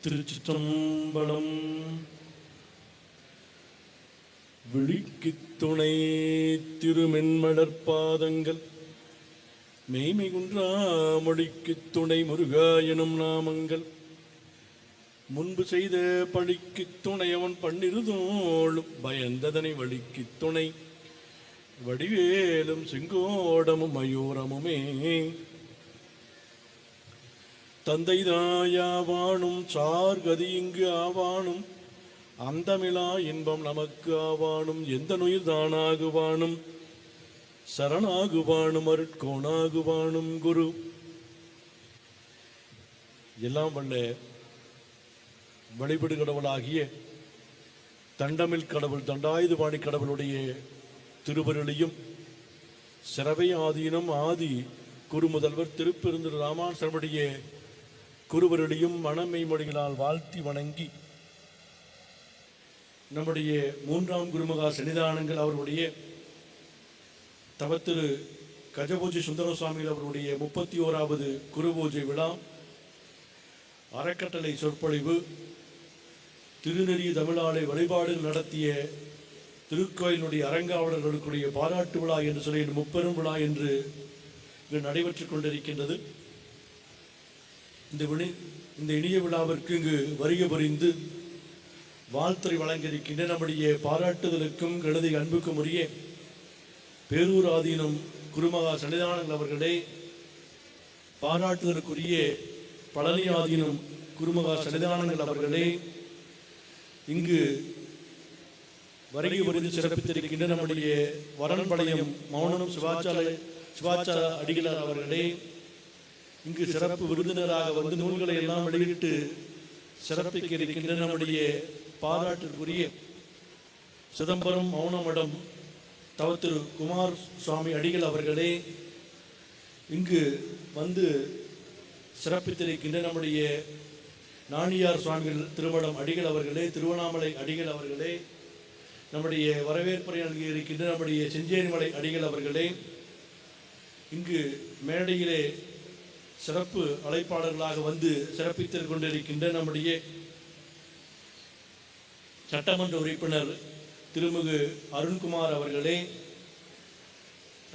திருச்சிற்றம்பலம். விழிக்குத் துணை திருமென்மலர்பாதங்கள் மெய்மிகுன்றா மொழிக்குத் துணை முருகா எனும் நாமங்கள் முன்பு செய்த பழிக்குத் துணை அவன் பன்னிருதோளும் பயந்ததனை வழிக்குத் துணை வடிவேலும் செங்கோடமும் மயூரமுமே. தந்தைதாயாவானும் சார்கதி இங்கு ஆவானும் அந்தமிழா இன்பம் நமக்கு ஆவானும் எந்த நுயிர் தானாகுவானும் சரணாகுவானும் அருட்கோணாகுவானும் குரு. எல்லாம் வல்ல வழிபடு கடவுளாகிய தண்டமிழ் கடவுள் தண்டாயுதபாணி கடவுளுடைய திருவருளையும் சிறவை ஆதீனம் ஆதி குருமுதல்வர் திருப்பெருந்தூர் ராமானுசருடைய குருவருடையும் மனமை மொழிகளால் வாழ்த்தி வணங்கி நம்முடைய மூன்றாம் குருமகா சன்னிதானங்கள் அவருடைய தவத்திரு கஜபூஜை சுந்தர சுவாமிகள் அவருடைய 31வது குருபூஜை விழா, அறக்கட்டளை சொற்பொழிவு, திருநெறி தமிழாலை வழிபாடுகள் நடத்திய திருக்கோயிலுடைய அரங்காவலர்களுக்குரிய பாராட்டு விழா என்று சொல்லி முப்பெரும் விழா என்று நடைபெற்றுக் கொண்டிருக்கின்றது. இந்த இனிய விழாவிற்கு இங்கு வருகை புரிந்து வாழ்த்துறை வழங்க இருக்கின்ற நம்முடைய பாராட்டுதலுக்கும் கழுதை அன்புக்கும் உரிய பேரூர் ஆதீனம் குருமகா சன்னிதானங்கள் அவர்களே, பாராட்டுதலுக்குரிய பழனி ஆதீனம் குருமகா சன்னிதானங்கள் அவர்களே, இங்கு வருகை புரிந்து சிறப்பித்திருக்கின்ற நம்முடைய வரன்பளையம் மௌனம் சிவாச்சார அடிகளார் அவர்களே, இங்கு சிறப்பு விருந்தினராக வந்து நூல்களை எல்லாம் வெளியிட்டு சிறப்பிக்க இருக்கின்ற நம்முடைய பாராட்டிற்குரிய சிதம்பரம் மௌனமடம் தவத்திரு குமார் சுவாமி அடிகள் அவர்களே, இங்கு வந்து சிறப்பித்திருக்கின்ற நம்முடைய நாணியார் சுவாமிகள் திருமடம் அடிகள் அவர்களே, திருவண்ணாமலை அடிகள் அவர்களே, நம்முடைய வரவேற்புரை நல்கி இருக்கின்ற நம்முடைய செஞ்சேரிமலை அடிகள் அவர்களே, இங்கு மேடையிலே சிறப்பு அழைப்பாளர்களாக வந்து சிறப்பித்துக் கொண்டிருக்கின்ற நம்முடைய சட்டமன்ற உறுப்பினர் திருமிகு அருண்குமார் அவர்களே,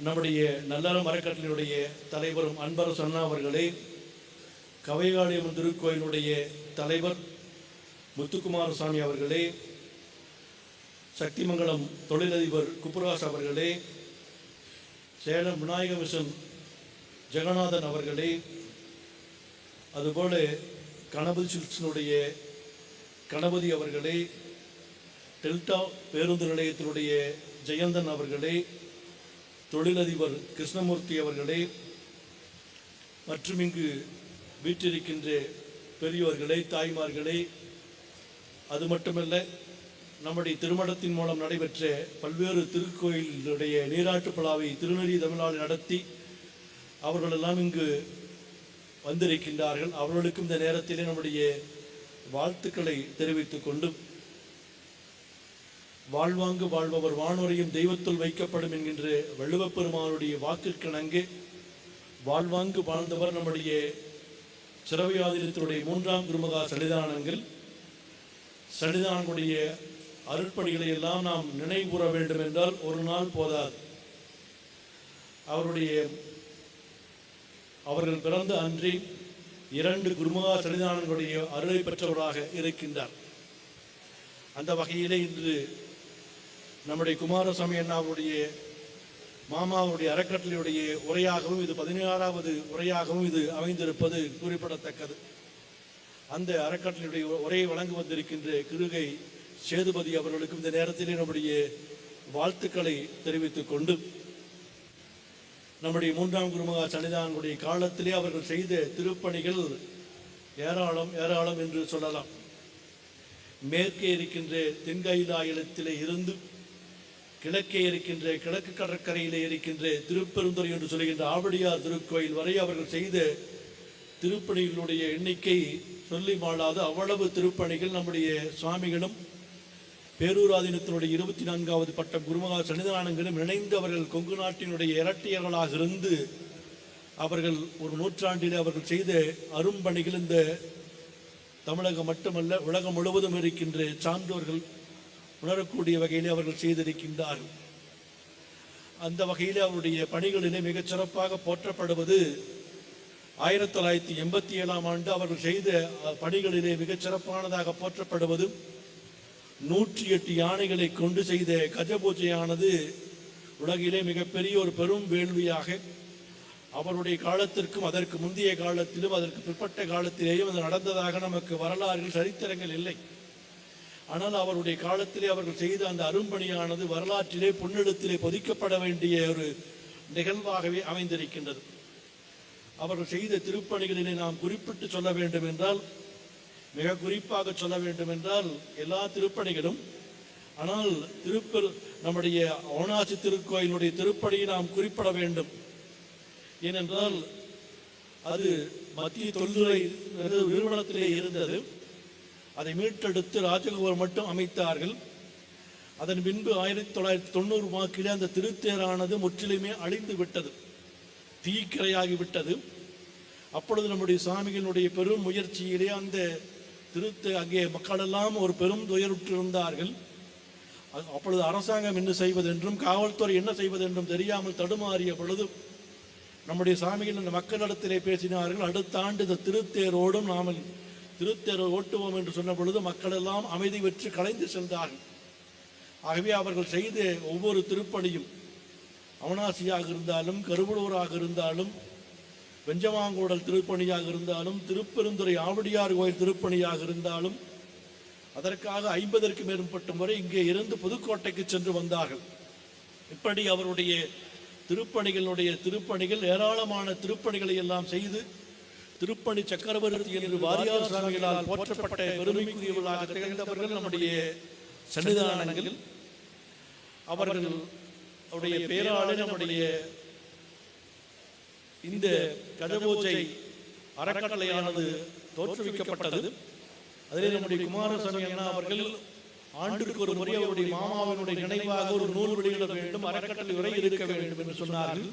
நம்முடைய நல்லறம் அறக்கட்டளையுடைய தலைவரும் அன்பரசு அண்ணா அவர்களே, கவைகாளியம்மன் திருக்கோயிலுடைய தலைவர் முத்துக்குமாரசாமி அவர்களே, சக்திமங்கலம் தொழிலதிபர் குப்புராஸ் அவர்களே, சேலம் விநாயக மிஷன் ஜெகநாதன் அவர்களே, அதுபோல கணபதி சில்க்ஸினுடைய கணபதி அவர்களே, டெல்டா பேருந்து நிலையத்தினுடைய ஜெயந்தன் அவர்களே, தொழிலதிபர் கிருஷ்ணமூர்த்தி அவர்களே, மற்றும் இங்கு வீற்றிருக்கின்ற பெரியோர்களே, தாய்மார்களே, அது மட்டுமல்ல நம்முடைய திருமணத்தின் மூலம் நடைபெற்ற பல்வேறு திருக்கோயிலுடைய நீராட்டு விழாவை திருநெறி தமிழால் நடத்தி அவர்களெல்லாம் இங்கு வந்திருக்கின்றார்கள். அவர்களுக்கும் இந்த நேரத்திலே நம்முடைய வாழ்த்துக்களை தெரிவித்துக் கொண்டு, வாழ்வாங்கு வாழ்பவர் வானோரையும் தெய்வத்துள் வைக்கப்படும் என்கின்ற வள்ளுவப் பெருமானுடைய வாக்கிற்கிணங்கு வாழ்வாங்கு வாழ்ந்தவர் நம்முடைய சிறவையாதினத்தினுடைய 3ஆம் குருமகா சன்னிதானங்களுடைய அருட்பணிகளை எல்லாம் நாம் நினைவுகூற வேண்டும் என்றால் ஒரு நாள் போதாது. அவர்கள் பிறந்த அன்றி 2 குருமகா சன்னிதானங்களுடைய அருளை பெற்றவராக இருக்கின்றார். அந்த வகையிலே இன்று நம்முடைய குமாரசாமி அண்ணாவுடைய மாமாவுடைய அறக்கட்டளையுடைய உரையாகவும் இது 16வது உரையாகவும் இது அமைந்திருப்பது குறிப்பிடத்தக்கது. அந்த அறக்கட்டளையுடைய உரையை வழங்க வந்திருக்கின்ற கிருகை சேதுபதி அவர்களுக்கும் இந்த நேரத்திலே நம்முடைய வாழ்த்துக்களை தெரிவித்துக் கொண்டு, நம்முடைய 3ஆம் குருமகா சன்னிதானங்களுடைய காலத்திலே அவர்கள் செய்த திருப்பணிகள் ஏராளம் என்று சொல்லலாம். மேற்கே இருக்கின்ற தென்கைலாயத்திலே இருந்து கிழக்கே இருக்கின்ற கிழக்கு கடற்கரையிலே இருக்கின்ற திருப்பெருந்துறை என்று சொல்கின்ற ஆவடியார் திருக்கோயில் வரை அவர்கள் செய்த திருப்பணிகளுடைய எண்ணிக்கை சொல்லி மாளாத அவ்வளவு திருப்பணிகள் நம்முடைய சுவாமிகளும் பேரூராதீனத்தினுடைய 24வது பட்டம் குருமகா சன்னிதானங்களும் இணைந்து அவர்கள் கொங்கு நாட்டினுடைய இரட்டையர்களாக இருந்து அவர்கள் ஒரு நூற்றாண்டில் அவர்கள் செய்த அரும்பணிகள் இந்த தமிழகம் மட்டுமல்ல உலகம் முழுவதும் இருக்கின்ற சான்றோர்கள் உணரக்கூடிய வகையிலே அவர்கள் செய்திருக்கின்றார்கள். அந்த வகையிலே அவருடைய பணிகளிலே மிகச் சிறப்பாக போற்றப்படுவது 1987 ஆண்டு அவர்கள் செய்த பணிகளிலே மிகச் சிறப்பானதாக போற்றப்படுவது 108 யானைகளை கொண்டு செய்த கஜபூஜையானது உலகிலே மிகப்பெரிய ஒரு பெரும் வேள்வியாக அவருடைய காலத்திற்கும் அதற்கு முந்தைய காலத்திலும் அதற்கு பிற்பட்ட காலத்திலேயும் அது நடந்ததாக நமக்கு வரலாறுகள் சரித்திரங்கள் இல்லை. ஆனால் அவருடைய காலத்திலே அவர்கள் செய்த அந்த அரும்பணியானது வரலாற்றிலே பொன்னெழுத்திலே பொதிக்கப்பட வேண்டிய ஒரு நிகழ்வாகவே அமைந்திருக்கின்றது. அவர்கள் செய்த திருப்பணிகளிலே நாம் குறிப்பிட்டு சொல்ல வேண்டும் என்றால், மிக குறிப்பாக சொல்ல வேண்டும் என்றால் எல்லா திருப்பணிகளும், ஆனால் நம்முடைய அவனாசி திருக்கோயிலுடைய திருப்பணியை நாம் குறிப்பிட வேண்டும். ஏனென்றால் அது மத்திய தொல்துறை நிறுவனத்திலே இருந்தது. அதை மீட்டெடுத்து ராஜகோபுரம் மட்டும் அமைத்தார்கள். அதன் பின்பு 1990 வாக்கிலே அந்த திருத்தேரானது முற்றிலுமே அழிந்து விட்டது, தீக்கிரையாகிவிட்டது. அப்பொழுது நம்முடைய சுவாமிகளுடைய பெரும் முயற்சியிலே அந்த அங்கே மக்களெல்லாம் ஒரு பெரும் துயருற்றிருந்தார்கள். அப்பொழுது அரசாங்கம் என்ன செய்வதென்றும் காவல்துறை என்ன செய்வதென்றும் தெரியாமல் தடுமாறிய பொழுது நம்முடைய சுவாமிகள் அந்த மக்களிடத்திலே பேசினார்கள். அடுத்த ஆண்டு இந்த திருத்தேரோடும் நாம் திருத்தேரை ஓட்டுவோம் என்று சொன்ன பொழுது மக்கள் எல்லாம் அமைதி பெற்று கலைந்து சென்றார்கள். ஆகவே அவர்கள் செய்த ஒவ்வொரு திருப்பணியும், அவனாசியாக இருந்தாலும், கருவூராக இருந்தாலும், வெஞ்சமாங்கூடல் திருப்பணியாக இருந்தாலும், திருப்பெருந்துறை ஆவடியார் கோயில் திருப்பணியாக இருந்தாலும், அதற்காக 50க்கும் மேற்பட்ட முறை இங்கே இருந்து புதுக்கோட்டைக்கு சென்று வந்தார்கள். இப்படி அவருடைய திருப்பணிகள் ஏராளமான திருப்பணிகளை எல்லாம் செய்து திருப்பணி சக்கரவர்த்தி என்று வாரியார் சுவாமிகளால் போற்றப்பட்ட பெருமைக்குரியவர்களாக திகழ்ந்தவர்கள் நம்முடைய சன்னிதானங்கள். அவர்களுடைய பேராளர் நம்முடைய இந்த கஜபூஜை அறக்கட்டளையானது தோற்றுவிக்கப்பட்டது. அதிலே நம்முடைய குமாரசாமி அண்ணா அவர்கள் ஆண்டுக்கு ஒரு முறை அவருடைய மாமாவினுடைய நினைவாக ஒரு நூல் வெளியிட வேண்டும், அறக்கட்டளை உரை இருக்க வேண்டும் என்று சொன்னார்கள்.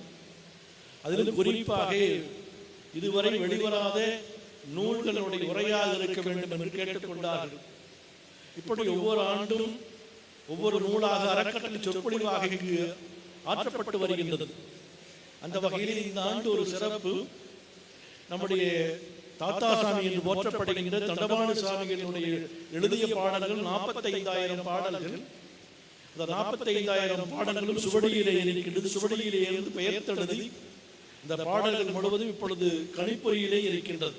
அதில் குறிப்பாக இதுவரை வெளிவராத நூல்களுடைய உரையாக இருக்க வேண்டும் என்று கேட்டுக்கொண்டார்கள். இப்படி ஒவ்வொரு ஆண்டும் ஒவ்வொரு நூலாக அறக்கட்டளை சொற்பொழிவாக இங்கு ஆற்றப்பட்டு வருகின்றது. அந்த வகையில் இந்த ஆண்டு ஒரு சிறப்பு, நம்முடைய தாத்தாசாமி என்று போற்றப்படுகின்ற தண்டபாணி சுவாமிகளுடைய எழுதிய பாடல்கள் 45,000 பாடல்கள். அந்த 45,000 பாடல்களும் சுவடியிலே இருக்கின்றது. சுவடியிலே இருந்து பெயர்த்தெழுதி இந்த பாடல்கள் முழுவதும் இப்பொழுது கணிப்பொறியிலே இருக்கின்றது.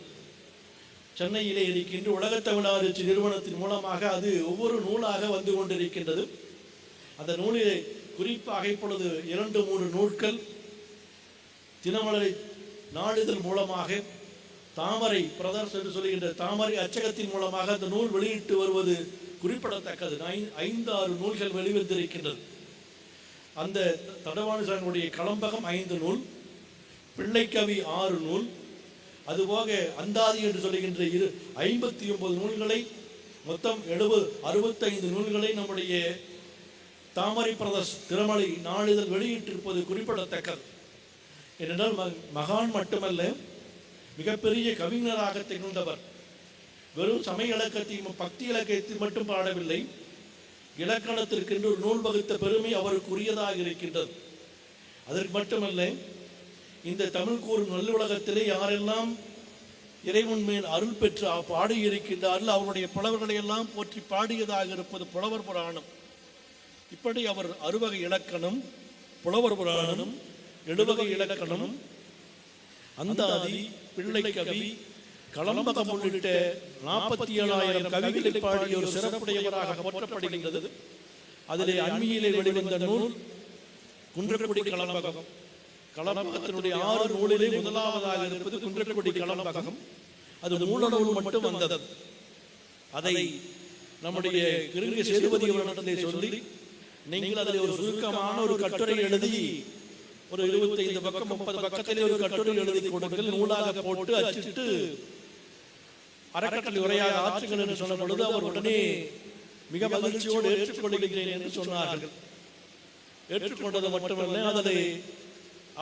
சென்னையிலே இருக்கின்ற உலகத் தமிழாராய்ச்சி நிறுவனத்தின் மூலமாக அது ஒவ்வொரு நூலாக வந்து கொண்டிருக்கின்றது. அந்த நூலிலே குறிப்பாக இப்பொழுது 2-3 நூல்கள் தினமலரை நாளிதழ் மூலமாக, தாமரை பிரதர்ஸ் என்று சொல்கின்ற தாமரை அச்சகத்தின் மூலமாக அந்த நூல் வெளியிட்டு வருவது குறிப்பிடத்தக்கது. 5-6 நூல்கள் வெளிவந்திருக்கின்றது. அந்த தண்டபாணிசாமியுடைய களம்பகம் 5 நூல், பிள்ளைக்கவி 6 நூல், அதுபோக அந்தாதி என்று சொல்லுகின்ற 59 நூல்களை, மொத்தம் 65 நூல்களை நம்முடைய தாமரை பிரதர்ஸ் திருமலை நாளிதழ் வெளியிட்டிருப்பது குறிப்பிடத்தக்கது. ஏனென்றால் மகான் மட்டுமல்ல, மிகப்பெரிய கவிஞராக திகழ்ந்தவர். வெறும் சமய இலக்கத்தையும் பக்தி இலக்கியத்தில் மட்டும் பாடவில்லை, இலக்கணத்திற்கென்று ஒரு நூல் வகுத்த பெருமை அவருக்குரியதாக இருக்கின்றது. அதற்கு மட்டுமல்ல, இந்த தமிழ் கூறும் நல்லுலகத்திலே யாரெல்லாம் இறைவன் மேல் அருள் பெற்று பாடியிருக்கின்றார்கள் அவருடைய புலவர்களை எல்லாம் போற்றி பாடியதாக இருப்பது புலவர் புராணம். இப்படி அவர் 6 வகை இலக்கணம், புலவர் புராணம், 7 வகை இலக்கணம், அந்தாதி, பிள்ளைக்கவி, களம்பகம் உள்ளிட்ட 47,000 கவிகளை பாடிய ஒரு சிறப்புடையவராக போற்றப்படுகின்றது. அதிலே அண்மையிலே வெளிவந்த நூல் குன்றக்குடி களம்பகம். களம்பகத்தினுடைய 6 நூலிலே முதலாவதாக இருப்பது குன்றக்குடி களம்பகம். அது மூல நூல் மட்டும் வந்தது. அதை நம்முடைய கிருங்கை சேதுபதி அவர்களிடத்திலே சொல்லி, நீங்கள் அதில் ஒரு சுருக்கமான ஒரு கட்டுரை எழுதி ஒரு 25 பக்கம் 30 பக்கத்திலே ஒரு கட்டுரை எழுதி கொடுங்கள், நூலாக போட்டு அச்சிட்டு அறக்கட்டளை உரையாக ஆற்றுங்கள் என்று சொன்ன பொழுது அவர் உடனே மிக மகிழ்ச்சியோடு ஏற்றுக்கொள்கிறேன் என்று சொன்னார்கள். ஏற்றுக்கொண்டது மட்டுமல்ல, அதை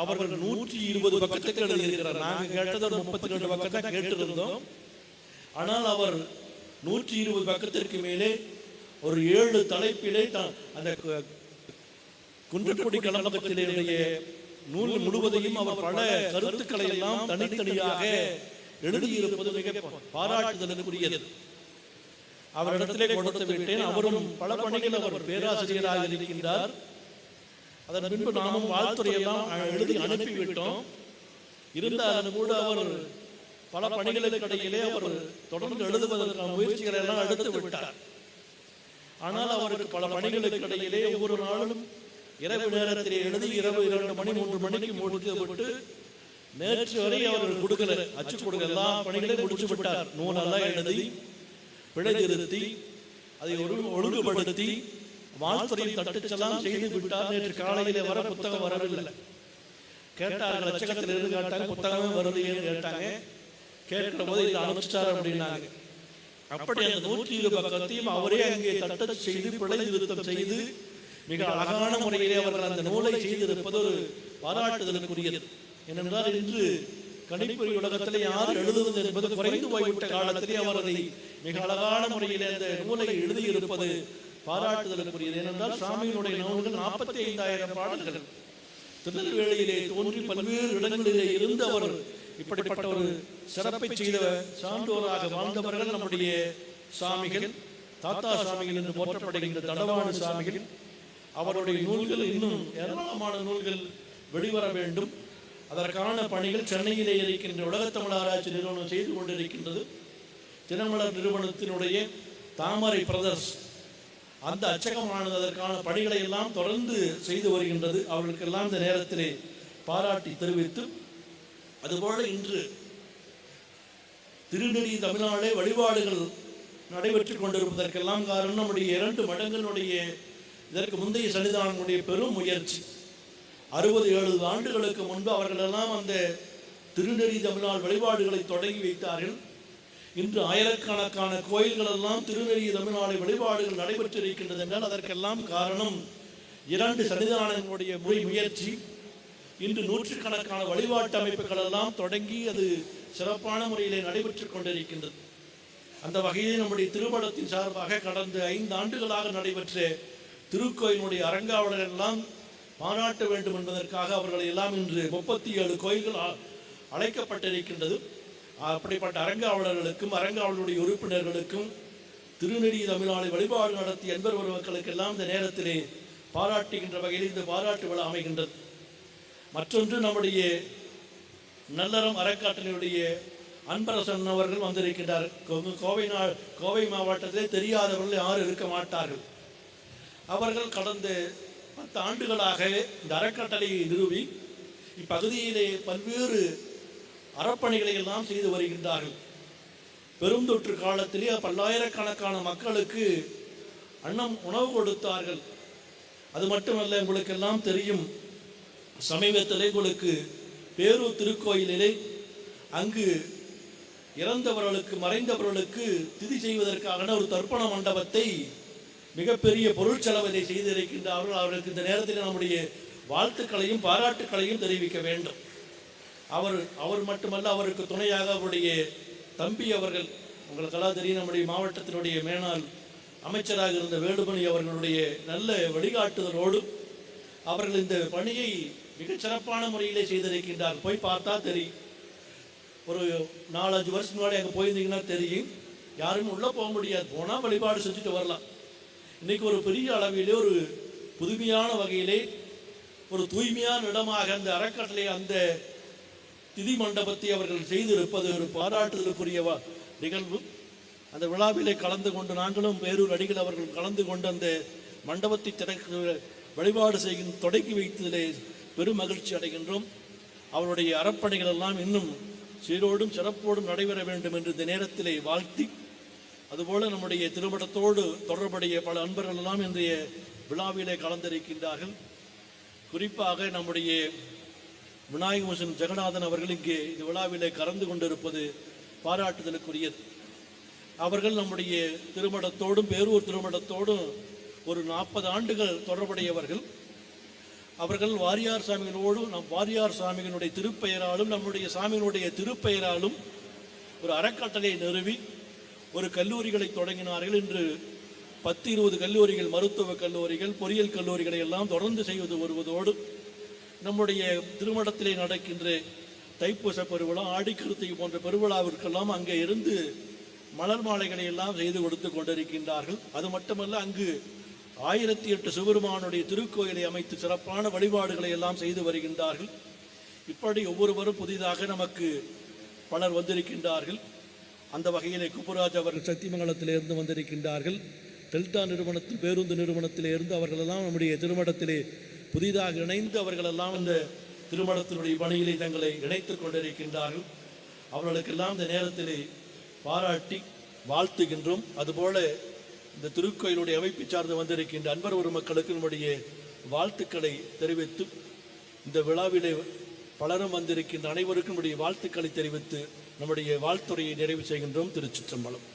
அவர்கள் 120 பக்கத்துக்கு எழுதியிருக்கிறார். நாங்கள் கேட்டது 32 பக்கத்தை கேட்டிருந்தோம். ஆனால் அவர் 120 பக்கத்திற்கு மேலே ஒரு 7 தலைப்பிலே அந்த குன்றக்குடி கலம்பகத்திலேயே நூல் முழுவதையும் அவர் பல கருத்துக்களை எல்லாம் தனித்தனியாக எழுதியிருப்பது மிக பாராட்டுதலுக்குரியது. அவரிடத்திலே கொடுத்து விட்டேன். அவரும் பல பணிகள் அவர் பேராசிரியராக இருக்கின்றார். அதன் பின்பு நாமும் வாழ்த்துறையெல்லாம் எழுதி அனுப்பிவிட்டோம். இருந்தாலும் கூட அவர் பல பணிகளுக்கு இடையிலே அவர் தொடர்ந்து எழுதுவதற்கான முயற்சிகளை எல்லாம் எடுத்து விட்டார். ஆனால் அவருக்கு பல பணிகளுக்கு இடையிலே ஒவ்வொரு நாளும் இரவு நேரத்திலே எழுதி இரவு 2 மணி 3 மணிக்கு முடித்து விட்டு நேற்று வரை அவர் கொடுக்கல, அச்சு கொடுக்க எல்லா பணிகளையும் முடிச்சு விட்டார். நூலெல்லாம் எழுதி பிழை திருத்தி அதை ஒழுங்குபடுத்தி வாழ்த்துறையில் தட்டுச்செல்லாம் செய்து விட்டார். நேற்று காலையிலே வர புத்தகம் வரவில்லை. கேட்டார்கள், அச்சகத்தில் இருந்து கேட்டாங்க, புத்தகமே வருது ஏன்னு கேட்டாங்க. கேட்கிற போது இதை அனுப்பிச்சார் அப்படின்னாங்க. அப்படி அந்த 120 பக்கத்தையும் அவரே அங்கே தட்டச்சு செய்து பிழை திருத்தம் செய்து மிக அழகான முறையிலே அவர்கள் அந்த நூலை செய்திருப்பது ஒரு பாராட்டுதலுக்குரியது. ஏனென்றால் இன்று கணிப்பொறி உலகத்திலே யார் எழுதுவது என்பது குறைந்து போய்விட்ட காலத்திலே அவர் அதை மிக அழகான முறையிலே அந்த நூலை எழுதியிருப்பது பாராட்டுதலுக்குரியது. ஏனென்றால் சாமியினுடைய நூல்கள் 45,000 பாடல்கள் திருநெல்வேலியிலே தோன்றி பல்வேறு இடங்களிலே இருந்து அவர் இப்படிப்பட்ட ஒரு சிறப்பை செய்த சான்றோராக வாழ்ந்தவர்கள் நம்முடைய சாமிகள், தாத்தா சாமிகள் என்று போற்றப்படுகின்ற தடவாடு சாமிகள். அவருடைய நூல்கள் இன்னும் ஏராளமான நூல்கள் வெளிவர வேண்டும். அதற்கான பணிகள் சென்னையிலே இருக்கின்ற உலகத்தமிழ் ஆராய்ச்சி நிறுவனம் செய்து கொண்டிருக்கின்றது. தினமலர் நிறுவனத்தினுடைய தாமரை பிரதர்ஸ் அந்த அச்சகமானது அதற்கான பணிகளை எல்லாம் தொடர்ந்து செய்து வருகின்றது. அவர்களுக்கெல்லாம் இந்த நேரத்திலே பாராட்டி தெரிவித்து, அதுபோல இன்று திருநெறி தமிழ்நாளே வழிபாடுகள் நடைபெற்றுக் கொண்டிருப்பதற்கெல்லாம் காரணம் நம்முடைய 2 மடங்களுடைய இதற்கு முந்தைய சன்னிதானங்களுடைய பெரும் முயற்சி. 60-70 ஆண்டுகளுக்கு முன்பு அவர்களெல்லாம் அந்த திருநெறி தமிழ்நாள் வழிபாடுகளை தொடங்கி வைத்தார்கள். இன்று ஆயிரக்கணக்கான கோயில்கள் எல்லாம் திருநெறி தமிழ்நாளை வழிபாடுகள் நடைபெற்றிருக்கின்றது என்றால் அதற்கெல்லாம் காரணம் 2 சன்னிதானங்களுடைய முயற்சி. இன்று நூற்றுக்கணக்கான வழிபாட்டு அமைப்புகள் எல்லாம் தொடங்கி அது சிறப்பான முறையிலே நடைபெற்றுக் கொண்டிருக்கின்றது. அந்த வகையில் நம்முடைய திருமணத்தின் சார்பாக கடந்த 5 ஆண்டுகளாக நடைபெற்ற திருக்கோயிலுடைய அரங்காவலர்கள் எல்லாம் பாராட்ட வேண்டும் என்பதற்காக அவர்களை எல்லாம் இன்று 37 கோயில்கள் அழைக்கப்பட்டிருக்கின்றது. அப்படிப்பட்ட அரங்காவலர்களுக்கும் அரங்காவலருடைய உறுப்பினர்களுக்கும் திருநெறி தமிழ்நாளை வழிபாடு நடத்திய என்பர் மக்களுக்கு எல்லாம் இந்த நேரத்திலே பாராட்டுகின்ற வகையில் இந்த பாராட்டு விழா அமைகின்றது. மற்றொன்று, நம்முடைய நல்லறம் அறக்காட்டலினுடைய அன்பரசன் அவர்கள் வந்திருக்கின்றார். கோவை மாவட்டத்திலே தெரியாதவர்கள் யாரும் இருக்க மாட்டார்கள். அவர்கள் கடந்த 10 ஆண்டுகளாக இந்த அறக்கட்டளையை நிறுவி இப்பகுதியிலே பல்வேறு அறப்பணிகளை எல்லாம் செய்து வருகின்றார்கள். பெருந்தொற்று காலத்திலே பல்லாயிரக்கணக்கான மக்களுக்கு உணவு கொடுத்தார்கள். அது மட்டுமல்ல, உங்களுக்கெல்லாம் தெரியும், சமீபத்திலே உங்களுக்கு பேரூர் திருக்கோயிலிலே அங்கு இறந்தவர்களுக்கு மறைந்தவர்களுக்கு திதி செய்வதற்கான ஒரு தர்ப்பண மண்டபத்தை மிகப்பெரிய பொருள் செலவதை செய்திருக்கின்றார்கள். அவர்களுக்கு இந்த நேரத்தில் நம்முடைய வாழ்த்துக்களையும் பாராட்டுக்களையும் தெரிவிக்க வேண்டும். அவர் மட்டுமல்ல, அவருக்கு துணையாக அவருடைய தம்பி அவர்கள், உங்களுக்கெல்லாம் தெரியும், நம்முடைய மாவட்டத்தினுடைய மேனாள் அமைச்சராக இருந்த வேலுமணி அவர்களுடைய நல்ல வழிகாட்டுதலோடு அவர்கள் இந்த பணியை மிகச் சிறப்பான முறையிலே செய்திருக்கின்றார். போய் பார்த்தா தெரியும். ஒரு 4-5 வருஷம் முன்னாடி அங்கே போயிருந்தீங்கன்னா தெரியும். யாரும் உள்ளே போக முடியாது, போனால் வழிபாடு செஞ்சுட்டு வரலாம். இன்னைக்கு ஒரு பெரிய அளவிலே ஒரு புதுமையான வகையிலே ஒரு தூய்மையான இடமாக அந்த அறக்கட்டளை அந்த திதி மண்டபத்தை அவர்கள் செய்திருப்பது ஒரு பாராட்டுதலுக்குரிய நிகழ்வு. அந்த விழாவிலே கலந்து கொண்டு நாங்களும் பேரூர் அடிகள் அவர்கள் கலந்து கொண்டு அந்த மண்டபத்தை வழிபாடு செய்கின்ற தொடங்கி வைத்ததிலே பெரும் மகிழ்ச்சி அடைகின்றோம். அவருடைய அறப்பணிகள் எல்லாம் இன்னும் சீரோடும் சிறப்போடும் நடைபெற வேண்டும் என்று இந்த நேரத்திலே வாழ்த்தி, அதுபோல நம்முடைய திருமணத்தோடு தொடர்புடைய பல அன்பர்கள் எல்லாம் இன்றைய விழாவிலே கலந்திருக்கின்றார்கள். குறிப்பாக நம்முடைய விநாயக மிஷன் ஜெகநாதன் அவர்கள் இங்கே இந்த விழாவிலே கலந்து கொண்டிருப்பது பாராட்டுதலுக்குரியது. அவர்கள் நம்முடைய திருமணத்தோடும் பேரூர் திருமணத்தோடும் ஒரு 40 ஆண்டுகள் தொடர்புடையவர்கள். அவர்கள் வாரியார் சாமிகளோடு வாரியார் சாமிகளுடைய திருப்பெயராலும் நம்முடைய சாமியினுடைய திருப்பெயராலும் ஒரு அறக்கட்டளை நிறுவி ஒரு கல்லூரிகளை தொடங்கினார்கள். இன்று 10-20 கல்லூரிகள், மருத்துவக் கல்லூரிகள், பொறியியல் கல்லூரிகளை எல்லாம் தொடர்ந்து செய்வது வருவதோடு நம்முடைய திருமணத்திலே நடக்கின்ற தைப்பூச பெருவிழா, ஆடிக்கிருத்திகை போன்ற பெருவிழாவிற்கெல்லாம் அங்கே இருந்து மலர் மாலைகளை எல்லாம் செய்து கொடுத்து கொண்டிருக்கின்றார்கள். அது மட்டுமல்ல, அங்கு 1008 சிவபெருமானுடைய திருக்கோயிலை அமைத்து சிறப்பான வழிபாடுகளை எல்லாம் செய்து வருகின்றார்கள். இப்படி ஒவ்வொருவரும் புதிதாக நமக்கு பலர் வந்திருக்கின்றார்கள். அந்த வகையிலே குப்புராஜ் அவர்கள் சத்தியமங்கலத்திலிருந்து வந்திருக்கின்றார்கள். டெல்டா நிறுவனத்தில், பேருந்து நிறுவனத்திலே இருந்து அவர்களெல்லாம் நம்முடைய திருமணத்திலே புதிதாக இணைந்து அவர்களெல்லாம் இந்த திருமணத்தினுடைய பணியிலே தங்களை இணைத்துக் கொண்டிருக்கின்றார்கள். அவர்களுக்கெல்லாம் இந்த நேரத்திலே பாராட்டி வாழ்த்துகின்றோம். அதுபோல இந்த திருக்கோயிலுடைய அமைப்பை சார்ந்து வந்திருக்கின்ற அன்பர் ஒரு மக்களுக்கு நம்முடைய வாழ்த்துக்களை தெரிவித்து, இந்த விழாவிலே பலரும் வந்திருக்கின்ற அனைவருக்கும் நம்முடைய வாழ்த்துக்களை தெரிவித்து நம்முடைய வாழ்த்துறையை நிறைவு செய்கின்றோம். திருச்சிற்றம்பலம்.